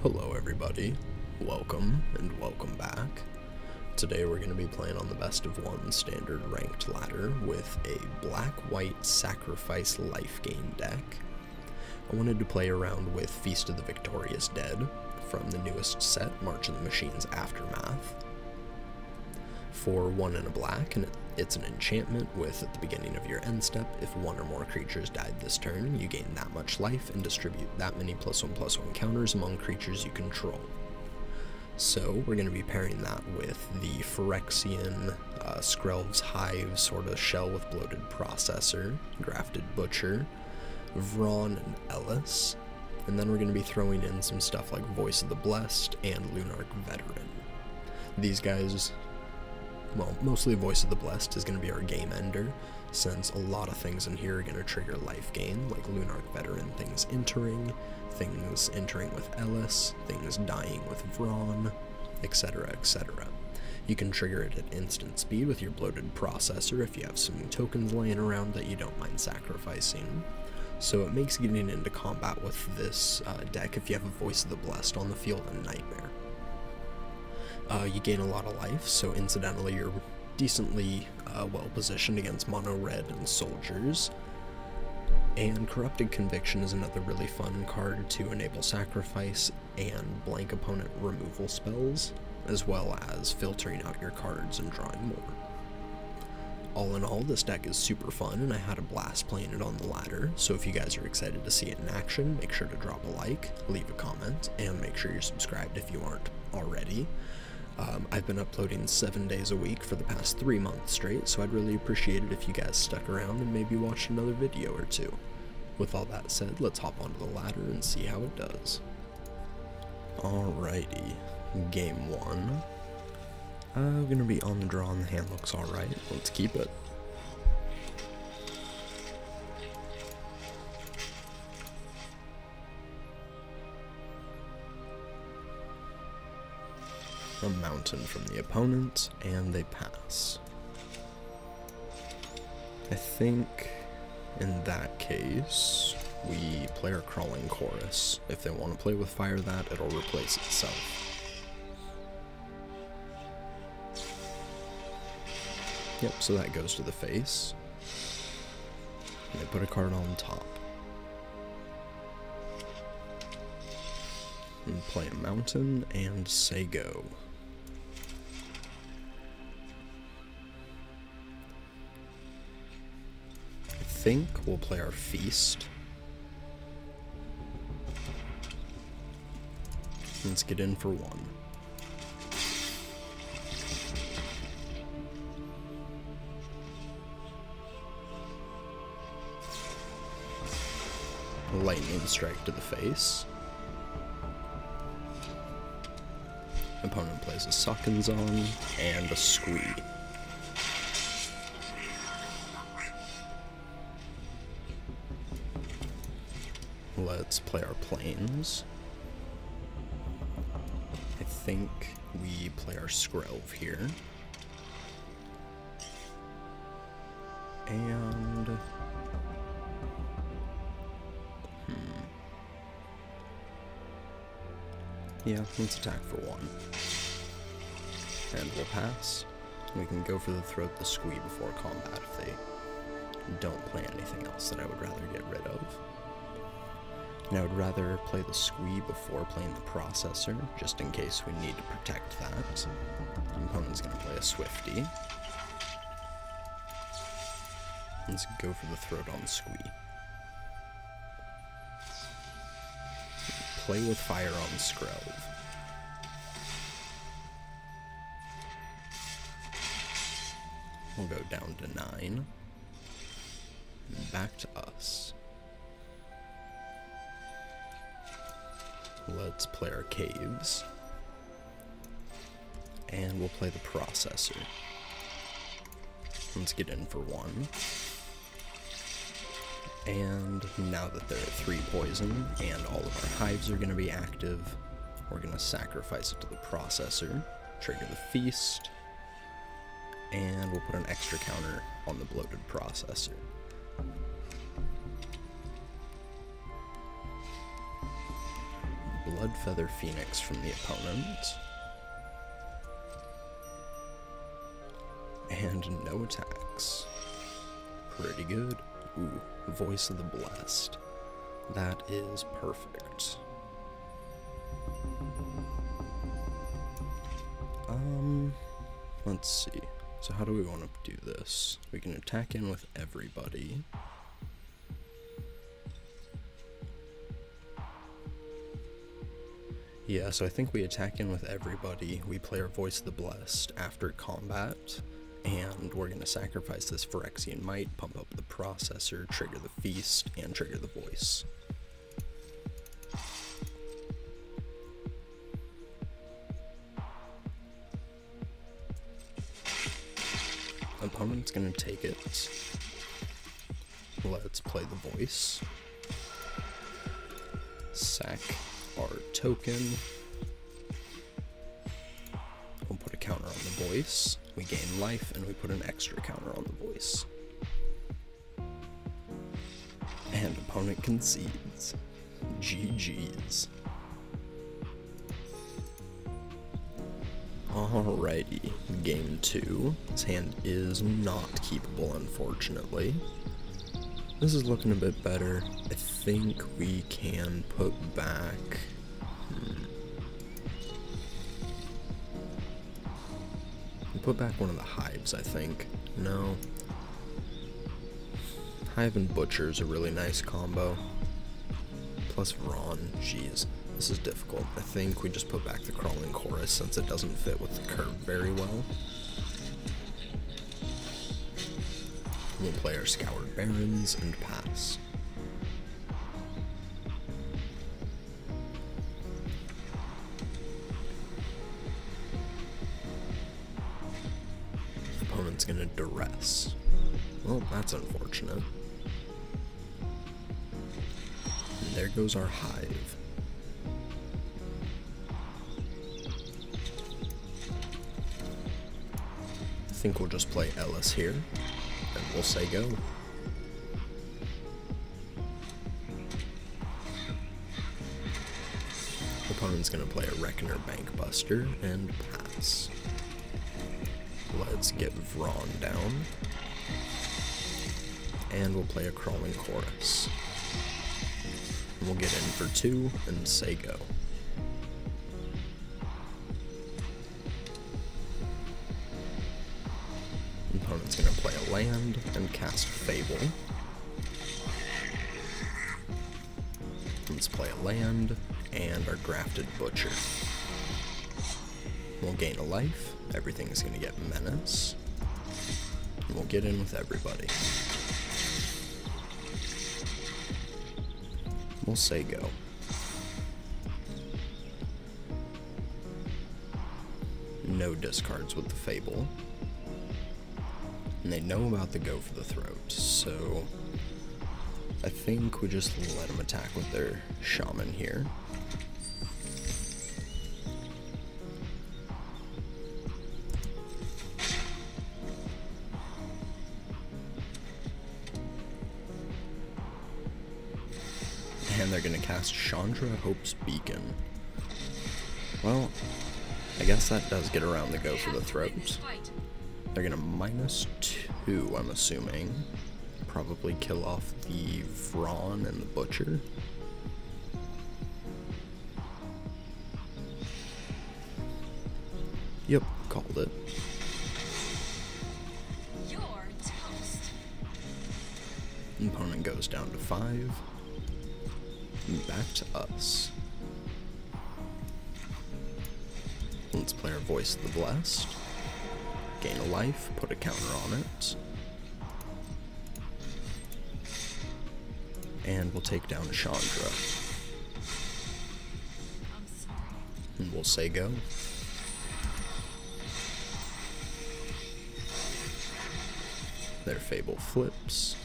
Hello everybody, welcome and welcome back. Today we're going to be playing on the best of one standard ranked ladder with a black-white sacrifice life gain deck. I wanted to play around with Feast of the Victorious Dead from the newest set, March of the Machines Aftermath. For 1 and a black, and it's an enchantment with, at the beginning of your end step, if 1 or more creatures died this turn, you gain that much life and distribute that many +1/+1 counters among creatures you control. So we're going to be pairing that with the Phyrexian Skrelv's Hive sort of shell with bloated processor, Grafted Butcher, Vrawn and Ellis, and then we're going to be throwing in some stuff like Voice of the Blessed and Lunarch Veteran. These guys, well, mostly Voice of the Blessed is going to be our game ender, since a lot of things in here are going to trigger life gain, like Lunarch Veteran, things entering with Ellis, things dying with Vrawn, etc, etc. You can trigger it at instant speed with your bloated processor if you have some tokens laying around that you don't mind sacrificing. So it makes getting into combat with this deck, if you have a Voice of the Blessed on the field, a nightmare. You gain a lot of life, so incidentally you're decently well positioned against mono red and soldiers. And Corrupted Conviction is another really fun card to enable sacrifice and blank opponent removal spells, as well as filtering out your cards and drawing more. All in all, this deck is super fun, and I had a blast playing it on the ladder, so if you guys are excited to see it in action, make sure to drop a like, leave a comment, and make sure you're subscribed if you aren't already. I've been uploading 7 days a week for the past 3 months straight, so I'd really appreciate it if you guys stuck around and maybe watched another video or two. With all that said, let's hop onto the ladder and see how it does. Alrighty, game 1. We're gonna be on the draw and the hand looks alright, let's keep it. A mountain from the opponent, and they pass. I think in that case, we play our Crawling Chorus. If they want to play with fire that, it'll replace itself. Yep, so that goes to the face. And they put a card on top. And play a mountain and say go. I think we'll play our Feast. Let's get in for 1. Lightning Strike to the face. Opponent plays a Suckins on and a Squee. Let's play our planes. I think we play our Skrelv here. And yeah, let's attack for 1. And we'll pass. We can go for the Throat the Squee before combat if they don't play anything else that I would rather get rid of. And I would rather play the Squee before playing the Processor, just in case we need to protect that. The opponent's going to play a Swifty. Let's go for the Throat on Squee. Play with fire on Skrelv. We'll go down to 9. Back to us. Let's play our Caves. And we'll play the Processor. Let's get in for 1. And now that they're at 3 poison, and all of our hives are going to be active, we're going to sacrifice it to the Processor, trigger the Feast, and we'll put an extra counter on the bloated Processor. Bloodfeather Phoenix from the opponent. And no attacks. Pretty good. Ooh, Voice of the Blessed. That is perfect. Let's see. So how do we want to do this? We can attack in with everybody. Yeah, so I think we attack in with everybody. We play our Voice of the Blessed after combat. And we're going to sacrifice this Phyrexian Might, pump up the processor, trigger the feast, and trigger the voice. Opponent's going to take it. Let's play the voice. Sack our token. We'll put a counter on the voice. We gain life, and we put an extra counter on the voice. And opponent concedes. GG's. Alrighty, game 2. This hand is not keepable, unfortunately. This is looking a bit better. I think we can put back... Put back one of the hives, I think. No. Hive and Butcher is a really nice combo. Plus Vron, jeez. This is difficult. I think we just put back the Crawling Chorus since it doesn't fit with the curve very well. We'll play our Scoured Barrens and pass. Opponent's gonna duress. Well, that's unfortunate. And there goes our hive. I think we'll just play Ellis here, and we'll say go. Opponent's gonna play a Reckoner Bankbuster and pass. Let's get Vron down. And we'll play a Crawling Chorus. And we'll get in for 2 and say go. Opponent's gonna play a land and cast Fable. Let's play a land and our Grafted Butcher. We'll gain a life, everything is going to get Menace, and we'll get in with everybody. We'll say go. No discards with the Fable. And they know about the Go for the Throat, so I think we just let them attack with their Shaman here. And they're going to cast Chandra Hope's Beacon. Well, I guess that does get around the Go for the Throat. They're going to -2, I'm assuming. Probably kill off the Vron and the Butcher. Yep, called it. You're toast. Opponent goes down to 5. Back to us. Let's play our Voice of the Blessed. Gain a life, put a counter on it. And we'll take down Chandra. I'm sorry. And we'll say go. Their Fable flips.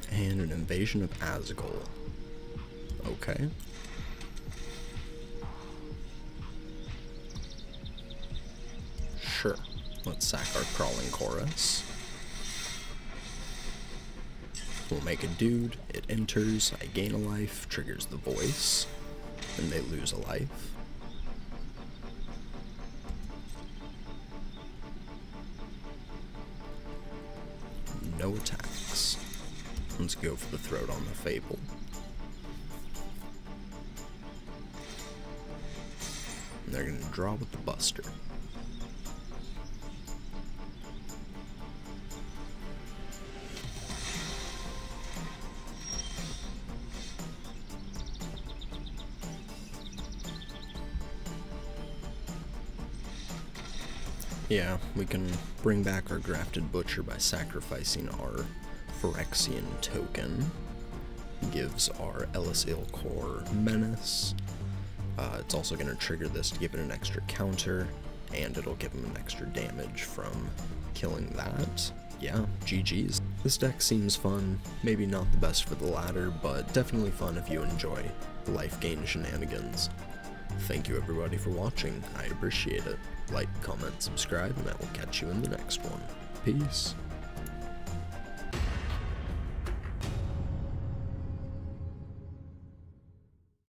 And an Invasion of Azgul. Okay. Sure. Let's sack our Crawling Chorus. We'll make a dude, it enters, I gain a life, triggers the voice. and they lose a life. No attacks. Let's go for the throat on the Fable. And they're going to draw with the Buster. Yeah, we can bring back our Grafted Butcher by sacrificing our Phyrexian token. Gives our Elisale Core Menace. It's also going to trigger this to give it an extra counter, and it'll give him an extra damage from killing that. Yeah, GG's. This deck seems fun, maybe not the best for the ladder, but definitely fun if you enjoy life gain shenanigans. Thank you everybody for watching, I appreciate it. Like, comment, subscribe, and I will catch you in the next one. Peace.